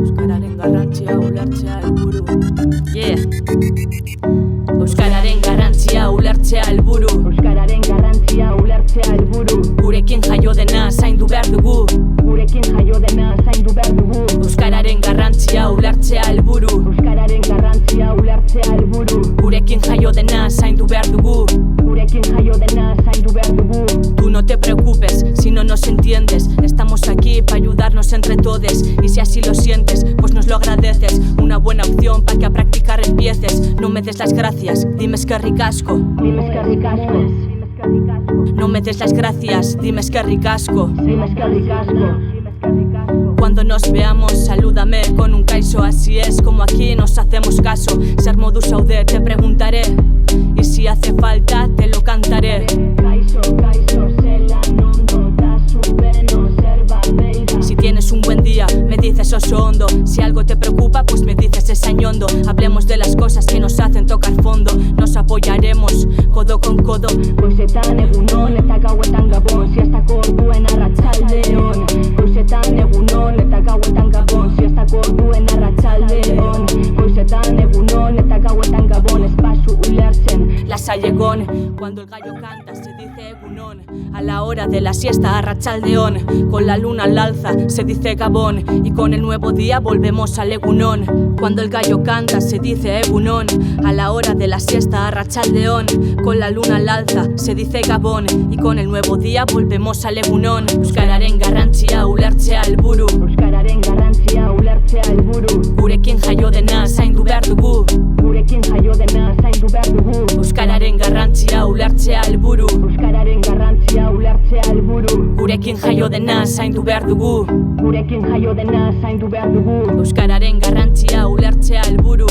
Euskararen garrantzia ulertzea helburu. Euskararen garrantzia ulertzea helburu. Euskararen garrantzia ulertzea helburu. Gurekin jaio dena zaindu behar dugu. Gurekin jaio dena zaindu behar dugu. Euskararen garrantzia ulertzea helburu. Euskararen garrantzia ulertzea helburu. Gurekin jaio dena zaindu behar dugu. Gurekin jaio dena zaindu behar dugu. Tú no te preocupes si no nos entiendes. Estamos aquí para ayudarnos entre todos. Y si así lo sientes, pues nos lo agradeces. Una buena opción para que a practicar empieces. No me des las gracias, dime eskerrik asko. Dime eskerrik asko. No me des las gracias, dime eskerrik asko. Dime eskerrik asko. Cuando nos veamos, salúdame con un kaixo. Así es como aquí nos hacemos caso. Zer moduz zaude, te preguntaré. Y si hace falta, te lo cantaré. Kaixo, kaixo, zelan ondo, da zupeno zerba beira. Si tienes un buen día, me dices oso hondo. Si algo te preocupa, pues me dices esañondo. Hablemos de las cosas que nos hacen tocar fondo. Nos apoyaremos, codo con codo. Goizetan egunon eta gauetan gabon, siestako orduen arratsaldeon. Goizetan egunon eta gauetan gabon, siestako orduen arratsaldeon. Goizetan egunon eta gauetan gabon, espazu ulertzen. La Sallegón, cuando el gallo canta se dice egunon. A la hora de la siesta arratsaldeon, con la luna al alza se dice gabón. Y con el nuevo día volvemos al egunón. Cuando el gallo canta se dice egunon. A la hora de la siesta arratsaldeon, con la luna al alza se dice gabón. Y con el nuevo día volvemos al egunón. Euskararen garrantzia ulertzea helburu. Euskararen garrantzia ulertzea helburu. Gurekin jaio dena zaindu behar dugu. Gurekin jaio dena zaindu behar dugu. Euskararen garrantzia ulertzea helburu. Euskararen garrantzia ulertzea helburu. Gurekin jaio dena zaindu behar dugu. Gurekin jaio dena zaindu behar dugu. Euskararen garrantzia ulertzea helburu.